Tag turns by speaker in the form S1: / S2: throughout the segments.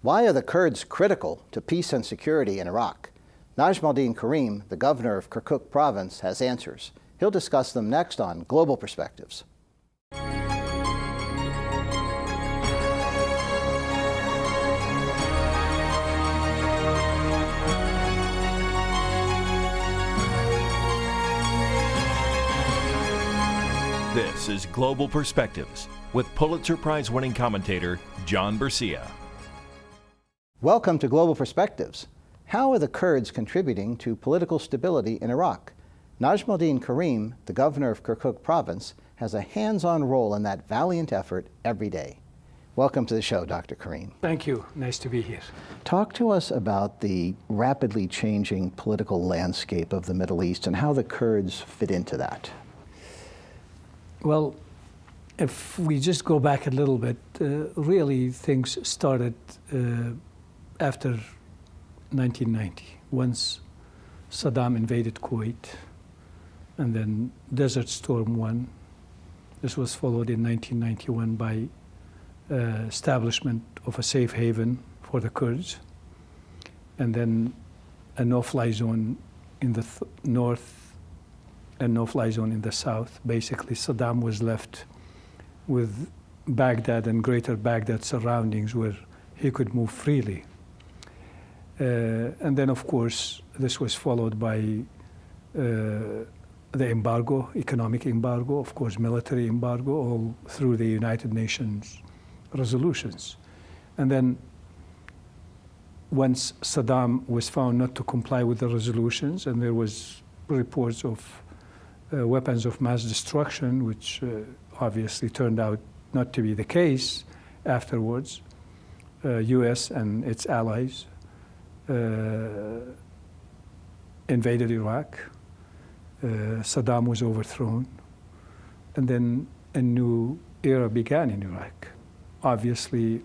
S1: Why are the Kurds critical to peace and security in Iraq? Najmuddin Karim, the governor of Kirkuk province, has answers. He'll discuss them next on Global Perspectives.
S2: This is Global Perspectives with Pulitzer Prize-winning commentator John Bercia.
S1: Welcome to Global Perspectives. How are the Kurds contributing to political stability in Iraq? Najmuddin Karim, the governor of Kirkuk province, has a hands-on role in that valiant effort every day. Welcome to the show, Dr. Karim.
S3: Thank you. Nice to be here.
S1: Talk to us about the rapidly changing political landscape of the Middle East and how the Kurds fit into that.
S3: Well, if we just go back a little bit, really things started after 1990, once Saddam invaded Kuwait, and then Desert Storm 1. This was followed in 1991 by establishment of a safe haven for the Kurds, and then a no-fly zone in the north and no-fly zone in the south. Basically, Saddam was left with Baghdad and greater Baghdad surroundings where he could move freely. And then, of course, this was followed by the embargo, economic embargo, of course, military embargo, all through the United Nations resolutions. And then once Saddam was found not to comply with the resolutions, and there was reports of weapons of mass destruction, which obviously turned out not to be the case afterwards, U.S. and its allies invaded Iraq. Saddam was overthrown, and then a new era began in Iraq. Obviously,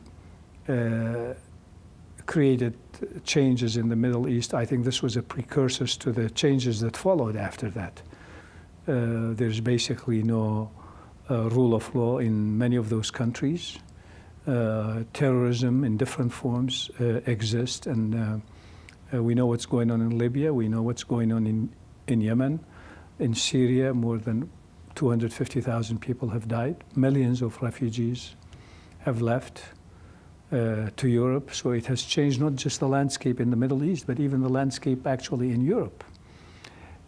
S3: created changes in the Middle East. I think this was a precursor to the changes that followed after that. There's basically no rule of law in many of those countries. Terrorism in different forms exists, and we know what's going on in Libya. We know what's going on in Yemen. In Syria, more than 250,000 people have died. Millions of refugees have left to Europe. So it has changed not just the landscape in the Middle East, but even the landscape actually in Europe.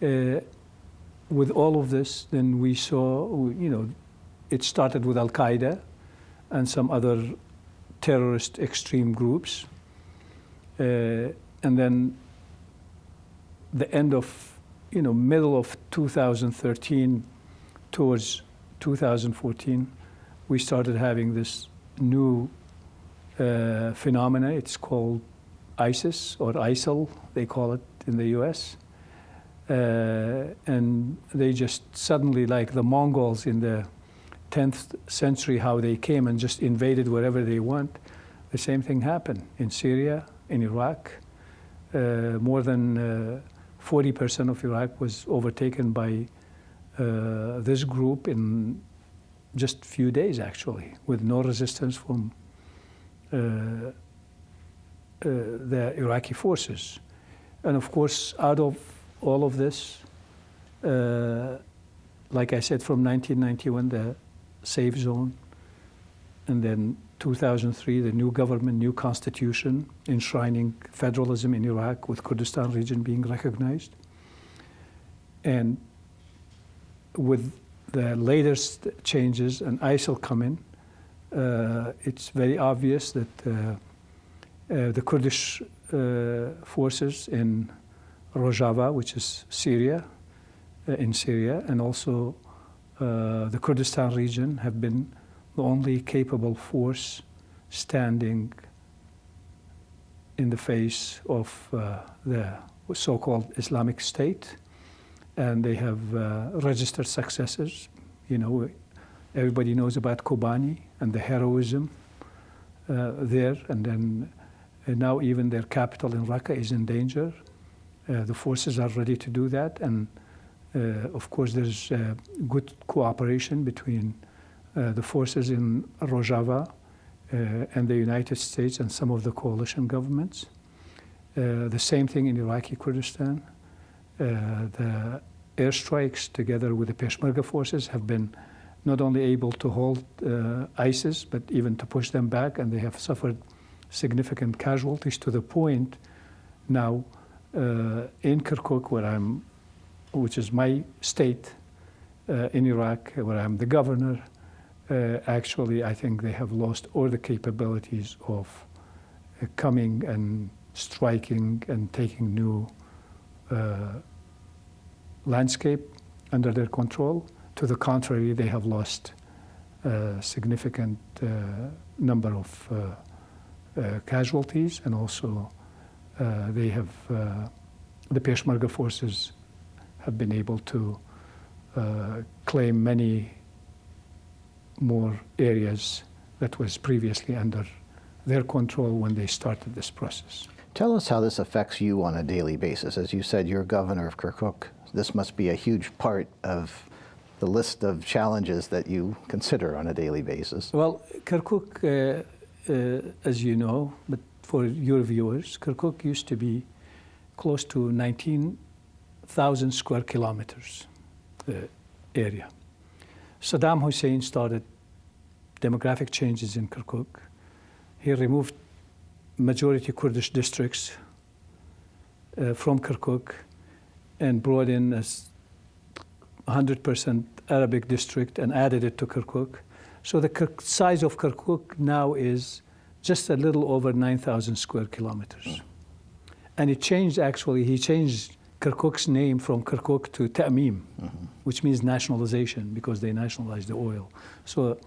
S3: With all of this, then we saw, it started with Al-Qaeda and some other terrorist extreme groups. And then the end of, middle of 2013 towards 2014, we started having this new phenomena. It's called ISIS or ISIL, they call it in the US. And they just suddenly, like the Mongols in the 10th century, how they came and just invaded wherever they want, the same thing happened in Syria, in Iraq. More than 40% of Iraq was overtaken by this group in just a few days, actually, with no resistance from the Iraqi forces. And of course, out of all of this, like I said, from 1991, the safe zone, and then 2003, the new government, new constitution, enshrining federalism in Iraq with Kurdistan region being recognized. And with the latest changes and ISIL come in, it's very obvious that the Kurdish forces in Rojava, which is Syria, in Syria, and also the Kurdistan region have been the only capable force standing in the face of the so-called Islamic State, and they have registered successes. Everybody knows about Kobani and the heroism there, and then now even their capital in Raqqa is in danger. The forces are ready to do that, and of course there's good cooperation between the forces in Rojava and the United States and some of the coalition governments. The same thing in Iraqi Kurdistan. The airstrikes together with the Peshmerga forces have been not only able to hold ISIS, but even to push them back, and they have suffered significant casualties to the point now in Kirkuk, which is my state in Iraq, where I'm the governor. Actually, I think they have lost all the capabilities of coming and striking and taking new landscape under their control. To the contrary, they have lost a significant number of casualties, and also they have the Peshmerga forces have been able to claim many more areas that was previously under their control when they started this process.
S1: Tell us how this affects you on a daily basis. As you said, you're governor of Kirkuk. This must be a huge part of the list of challenges that you consider on a daily basis.
S3: Well, Kirkuk, as you know, but for your viewers, Kirkuk used to be close to 19,000 square kilometers area. Saddam Hussein started demographic changes in Kirkuk. He removed majority Kurdish districts from Kirkuk and brought in a 100% Arabic district and added it to Kirkuk. So the size of Kirkuk now is just a little over 9,000 square kilometers. And it changed, actually, he changed Kirkuk's name from Kirkuk to Ta'mim, which means nationalization, because they nationalized the oil. So,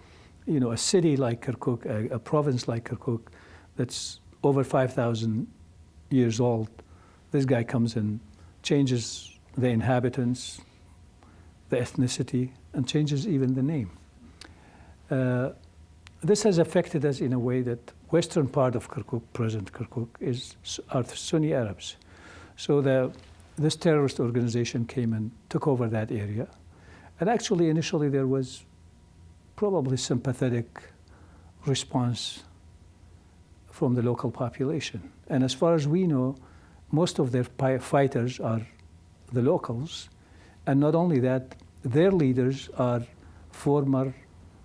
S3: you know, a city like Kirkuk, a province like Kirkuk, that's over 5,000 years old, this guy comes and changes the inhabitants, the ethnicity, and changes even the name. This has affected us in a way that western part of Kirkuk, present Kirkuk, are Sunni Arabs. So this terrorist organization came and took over that area. And actually, initially, there was probably sympathetic response from the local population. And as far as we know, most of their fighters are the locals. And not only that, their leaders are former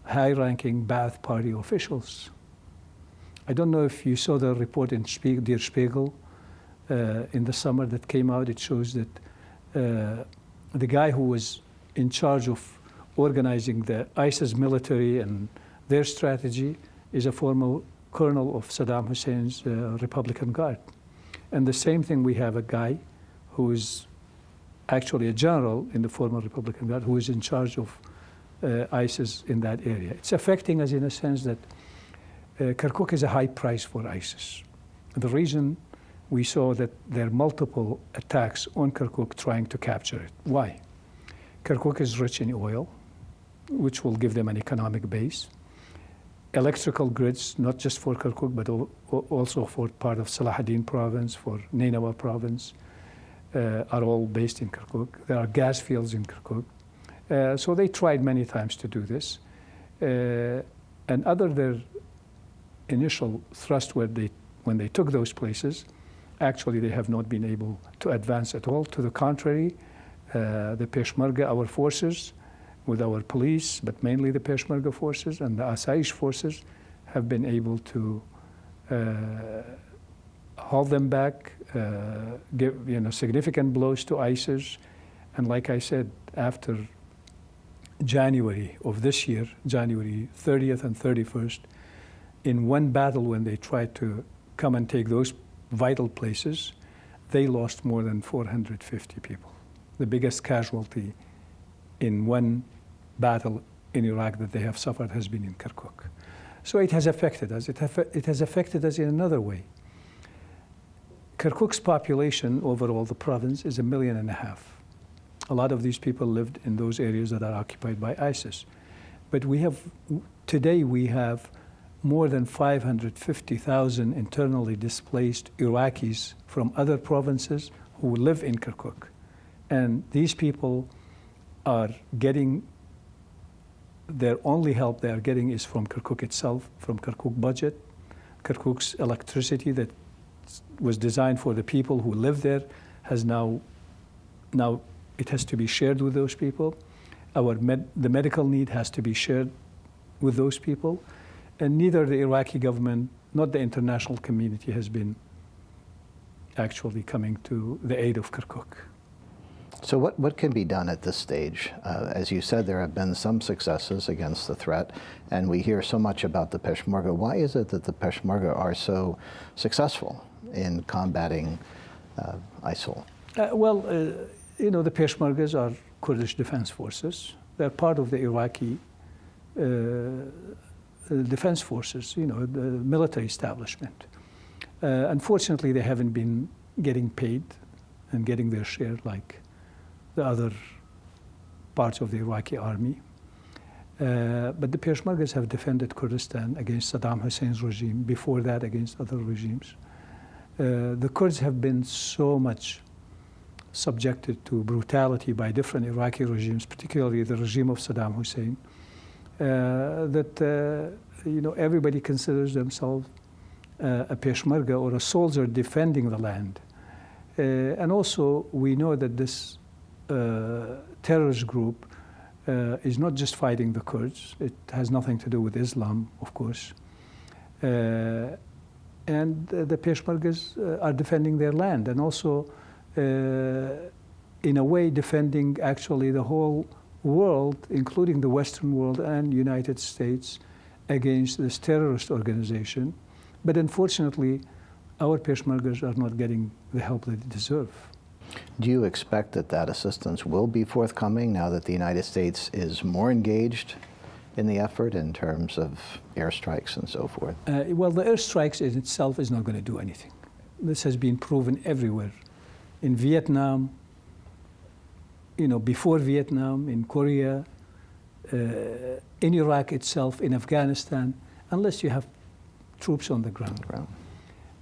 S3: high-ranking Ba'ath Party officials. I don't know if you saw the report in Der Spiegel in the summer that came out. It shows that the guy who was in charge of organizing the ISIS military and their strategy is a former colonel of Saddam Hussein's Republican Guard. And the same thing, we have a guy who is actually a general in the former Republican Guard who is in charge of ISIS in that area. It's affecting us in a sense that Kirkuk is a high price for ISIS. The reason we saw that there are multiple attacks on Kirkuk trying to capture it. Why? Kirkuk is rich in oil, which will give them an economic base. Electrical grids, not just for Kirkuk, but also for part of Salahuddin province, for Nineveh province, are all based in Kirkuk. There are gas fields in Kirkuk. So they tried many times to do this. And other their initial thrust when they took those places, actually they have not been able to advance at all. To the contrary, the Peshmerga, our forces, with our police, but mainly the Peshmerga forces and the Asayish forces, have been able to hold them back, give significant blows to ISIS. And like I said, after January of this year, January 30th and 31st, in one battle when they tried to come and take those vital places, they lost more than 450 people. The biggest casualty in one battle in Iraq that they have suffered has been in Kirkuk. So it has affected us. It has affected us in another way. Kirkuk's population overall, the province, is 1.5 million. A lot of these people lived in those areas that are occupied by ISIS. But today we have more than 550,000 internally displaced Iraqis from other provinces who live in Kirkuk. And these people are getting Their only help they are getting is from Kirkuk itself, from Kirkuk budget. Kirkuk's electricity that was designed for the people who live there has now it has to be shared with those people. The medical need has to be shared with those people. And neither the Iraqi government nor the international community has been actually coming to the aid of Kirkuk.
S1: So what can be done at this stage? As you said, there have been some successes against the threat, and we hear so much about the Peshmerga. Why is it that the Peshmerga are so successful in combating ISIL?
S3: The Peshmergas are Kurdish defense forces. They're part of the Iraqi defense forces, the military establishment. Unfortunately, they haven't been getting paid and getting their share like the other parts of the Iraqi army. But the Peshmergas have defended Kurdistan against Saddam Hussein's regime, before that against other regimes. The Kurds have been so much subjected to brutality by different Iraqi regimes, particularly the regime of Saddam Hussein, that everybody considers themselves a Peshmerga or a soldier defending the land. And also, we know that this terrorist group is not just fighting the Kurds. It has nothing to do with Islam, of course. And the Peshmergas are defending their land, and also, in a way, defending actually the whole world, including the Western world and United States, against this terrorist organization. But unfortunately, our Peshmergas are not getting the help they deserve.
S1: Do you expect that assistance will be forthcoming now that the United States is more engaged in the effort in terms of airstrikes and so forth?
S3: The airstrikes in itself is not going to do anything. This has been proven everywhere. In Vietnam, before Vietnam, in Korea, in Iraq itself, in Afghanistan, unless you have troops on the ground.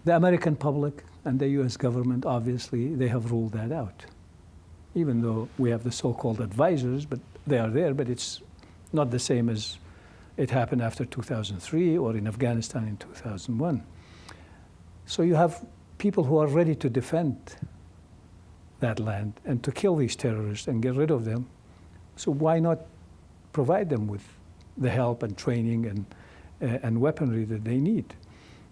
S3: The American public and the US government, obviously, they have ruled that out. Even though we have the so-called advisors, but they are there, but it's not the same as it happened after 2003 or in Afghanistan in 2001. So you have people who are ready to defend that land and to kill these terrorists and get rid of them. So why not provide them with the help and training and weaponry that they need?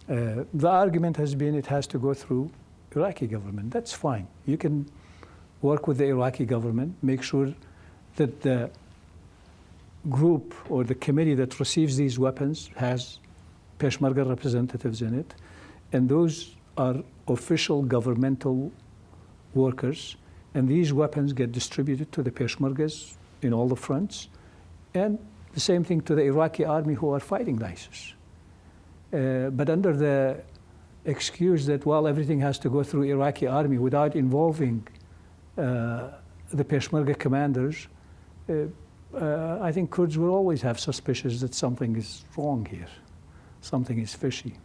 S3: The argument has been it has to go through Iraqi government. That's fine. You can work with the Iraqi government, make sure that the group or the committee that receives these weapons has Peshmerga representatives in it, and those are official governmental workers, and these weapons get distributed to the Peshmergas in all the fronts, and the same thing to the Iraqi army who are fighting ISIS. But under the excuse that, everything has to go through Iraqi army without involving the Peshmerga commanders, I think Kurds will always have suspicions that something is wrong here, something is fishy.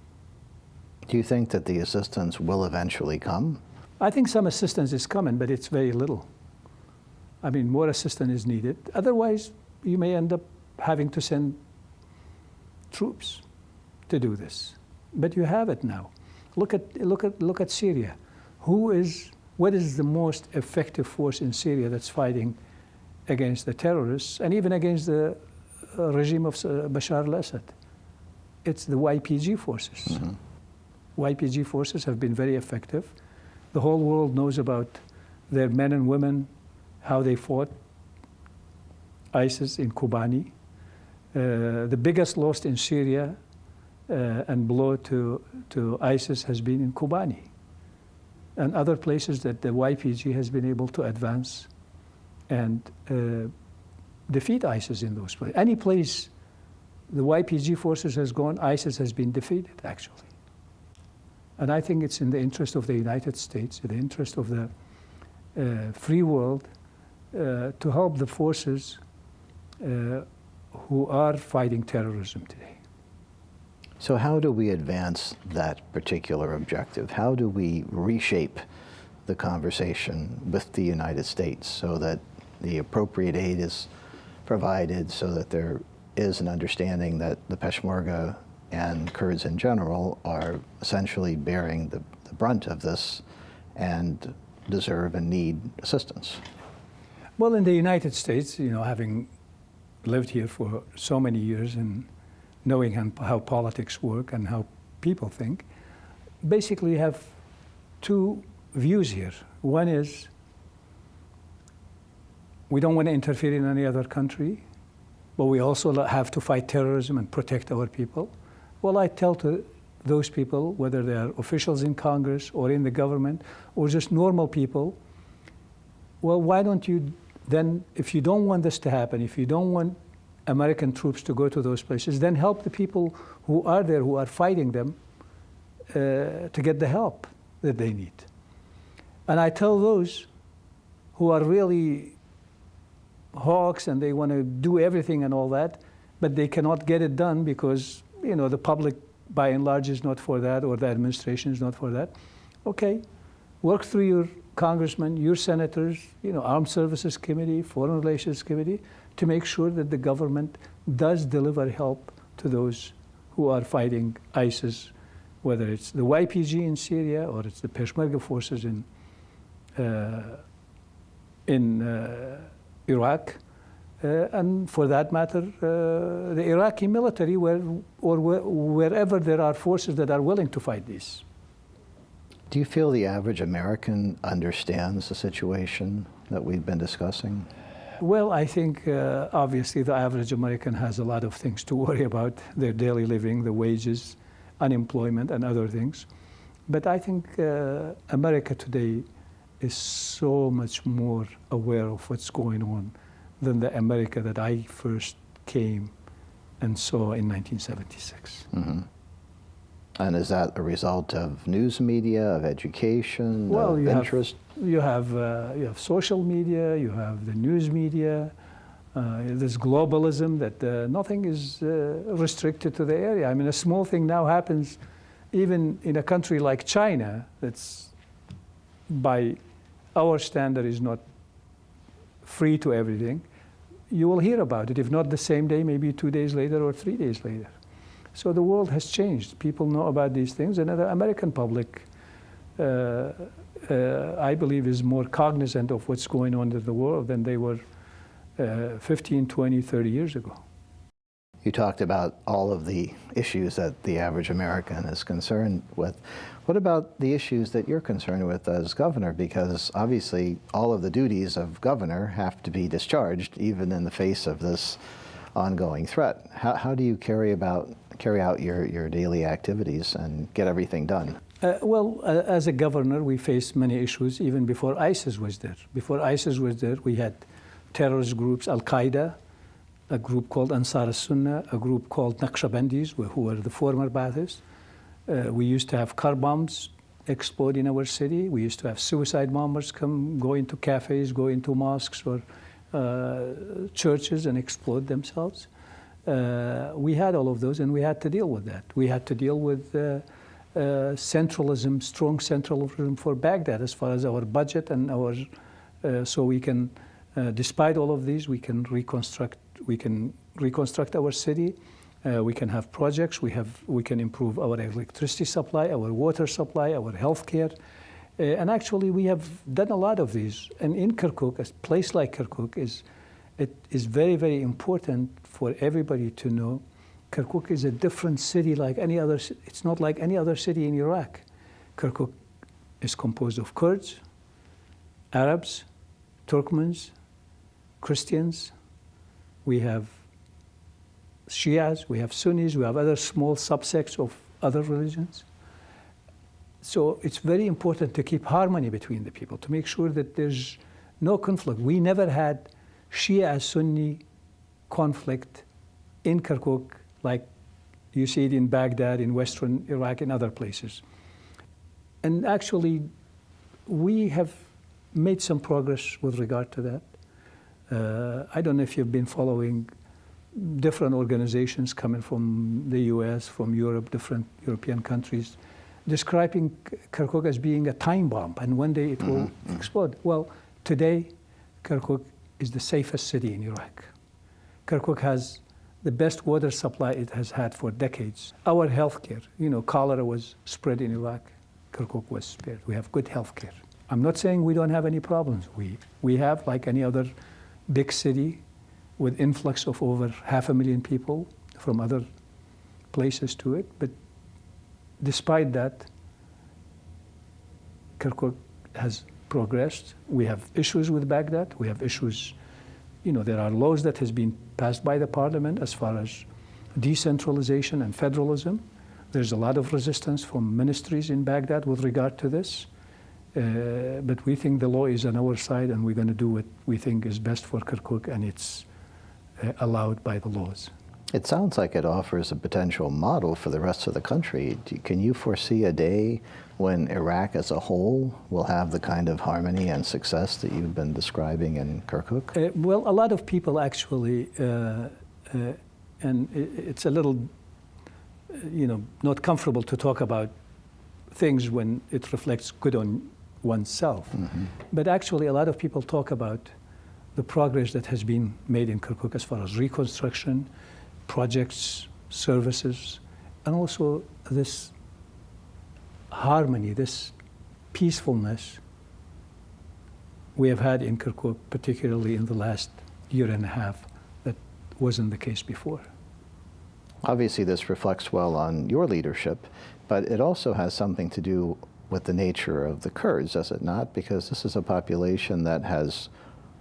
S1: Do you think that the assistance will eventually come?
S3: I think some assistance is coming, but it's very little. I mean, more assistance is needed. Otherwise, you may end up having to send troops to do this. But you have it now. Look at Syria. What is the most effective force in Syria that's fighting against the terrorists and even against the regime of Bashar al-Assad? It's the YPG forces. Mm-hmm. YPG forces have been very effective. The whole world knows about their men and women, how they fought ISIS in Kobani. The biggest loss in Syria and blow to ISIS has been in Kobani and other places that the YPG has been able to advance and defeat ISIS in those places. Any place the YPG forces has gone, ISIS has been defeated, actually. And I think it's in the interest of the United States, in the interest of the free world, to help the forces who are fighting terrorism today.
S1: So how do we advance that particular objective? How do we reshape the conversation with the United States so that the appropriate aid is provided, so that there is an understanding that the Peshmerga and Kurds in general are essentially bearing the brunt of this and deserve and need assistance.
S3: Well, in the United States, having lived here for so many years and knowing how politics work and how people think, basically have two views here. One is we don't want to interfere in any other country, but we also have to fight terrorism and protect our people. Well, I tell to those people, whether they are officials in Congress or in the government or just normal people, well, why don't you then, if you don't want this to happen, if you don't want American troops to go to those places, then help the people who are there, who are fighting them, to get the help that they need. And I tell those who are really hawks and they want to do everything and all that, but they cannot get it done because the public by and large is not for that, or the administration is not for that. Okay, work through your congressmen, your senators, Armed Services Committee, Foreign Relations Committee, to make sure that the government does deliver help to those who are fighting ISIS, whether it's the YPG in Syria or it's the Peshmerga forces in Iraq, and for that matter, the Iraqi military, wherever there are forces that are willing to fight these.
S1: Do you feel the average American understands the situation that we've been discussing?
S3: Well, I think obviously the average American has a lot of things to worry about, their daily living, the wages, unemployment, and other things. But I think America today is so much more aware of what's going on than the America that I first came and saw in 1976.
S1: Mm-hmm. And is that a result of news media, of education, of interest?
S3: You have social media, you have the news media, there's globalism that nothing is restricted to the area. I mean, a small thing now happens even in a country like China that's by our standard is not free to everything. You will hear about it, if not the same day, maybe 2 days later or 3 days later. So the world has changed. People know about these things, and the American public, I believe, is more cognizant of what's going on in the world than they were 15, 20, 30 years ago.
S1: You talked about all of the issues that the average American is concerned with. What about the issues that you're concerned with as governor? Because obviously all of the duties of governor have to be discharged, even in the face of this ongoing threat. How do you carry out your daily activities and get everything done?
S3: Well, as a governor, we faced many issues even before ISIS was there. Before ISIS was there, we had terrorist groups, Al-Qaeda, a group called Ansar al-Sunnah, a group called Naqshbandis, who were the former Ba'athists. We used to have car bombs explode in our city. We used to have suicide bombers go into cafes, go into mosques or churches and explode themselves. We had all of those, and we had to deal with that. We had to deal with centralism, strong centralism for Baghdad as far as our budget and our, so we can, despite all of these, we can reconstruct our city. We can have projects. We can improve our electricity supply, our water supply, our healthcare. And actually, we have done a lot of these. And in Kirkuk, a place like Kirkuk it is very, very important for everybody to know. Kirkuk is a different city like any other. It's not like any other city in Iraq. Kirkuk is composed of Kurds, Arabs, Turkmens, Christians. We have Shias, we have Sunnis, we have other small subsects of other religions. So it's very important to keep harmony between the people, to make sure that there's no conflict. We never had Shia-Sunni conflict in Kirkuk like you see it in Baghdad, in Western Iraq, and other places. And actually, we have made some progress with regard to that. I don't know if you've been following different organizations coming from the US, from Europe, different European countries, describing Kirkuk as being a time bomb, and one day it will explode. Well, today, Kirkuk is the safest city in Iraq. Kirkuk has the best water supply it has had for decades. Our healthcare, cholera was spread in Iraq, Kirkuk was spared. We have good healthcare. I'm not saying we don't have any problems. We have, like any other big city, with influx of over 500,000 people from other places to it. But despite that, Kirkuk has progressed. We have issues with Baghdad. We have issues, there are laws that has been passed by the parliament as far as decentralization and federalism. There's a lot of resistance from ministries in Baghdad with regard to this. But we think the law is on our side, and we're going to do what we think is best for Kirkuk, and it's allowed by the laws.
S1: It sounds like it offers a potential model for the rest of the country. Can you foresee a day when Iraq as a whole will have the kind of harmony and success that you've been describing in Kirkuk?
S3: Well, a lot of people actually, and it's a little, not comfortable to talk about things when it reflects good on oneself. Mm-hmm. But actually, a lot of people talk about the progress that has been made in Kirkuk as far as reconstruction, projects, services, and also this harmony, this peacefulness we have had in Kirkuk, particularly in the last year and a half, that wasn't the case before.
S1: Obviously, this reflects well on your leadership, but it also has something to do with the nature of the Kurds, does it not? Because this is a population that has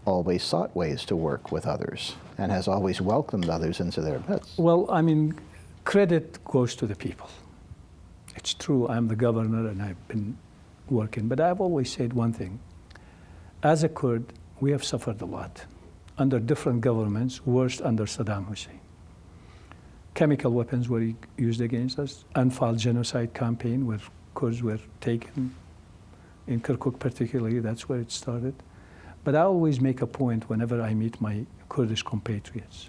S1: always sought ways to work with others and has always welcomed others into their midst.
S3: Well, credit goes to the people. It's true, I'm the governor and I've been working, but I've always said one thing. As a Kurd, we have suffered a lot under different governments, worst under Saddam Hussein. Chemical weapons were used against us, Anfal genocide campaign where Kurds were taken, in Kirkuk particularly, that's where it started. But I always make a point whenever I meet my Kurdish compatriots.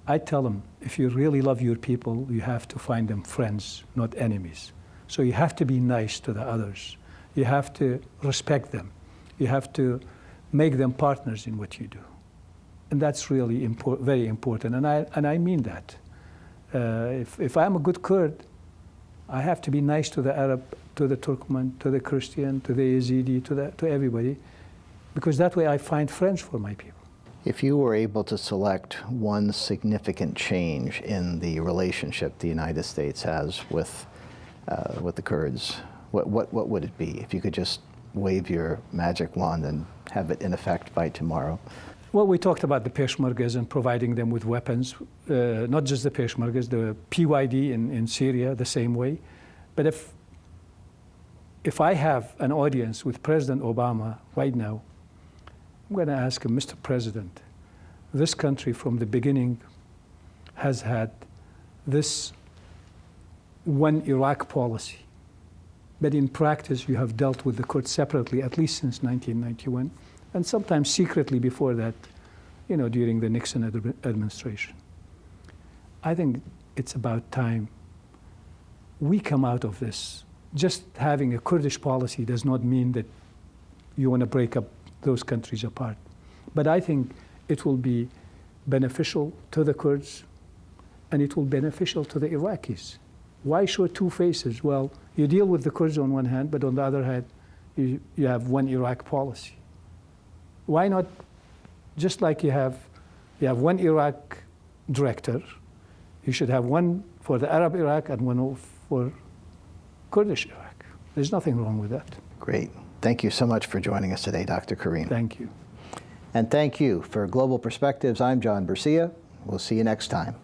S3: I tell them, if you really love your people, you have to find them friends, not enemies. So you have to be nice to the others. You have to respect them. You have to make them partners in what you do. And that's really very important, and I mean that. If I'm a good Kurd, I have to be nice to the Arab, to the Turkmen, to the Christian, to the Yazidi, to everybody, because that way I find friends for my people.
S1: If you were able to select one significant change in the relationship the United States has with the Kurds, what would it be? If you could just wave your magic wand and have it in effect by tomorrow?
S3: Well, we talked about the Peshmergas and providing them with weapons, not just the Peshmergas, the PYD in Syria, the same way. But if I have an audience with President Obama right now, I'm going to ask him, Mr. President, this country from the beginning has had this one Iraq policy. But in practice, you have dealt with the Kurds separately, at least since 1991, and sometimes secretly before that, during the Nixon administration. I think it's about time we come out of this. Just having a Kurdish policy does not mean that you want to break up those countries apart. But I think it will be beneficial to the Kurds, and it will be beneficial to the Iraqis. Why show two faces? Well, you deal with the Kurds on one hand, but on the other hand, you have one Iraq policy. Why not, just like you have one Iraq director, you should have one for the Arab Iraq and one for Kurdish Iraq. There's nothing wrong with that.
S1: Great. Thank you so much for joining us today, Dr. Karim.
S3: Thank you.
S1: And thank you. For Global Perspectives, I'm John Bercia. We'll see you next time.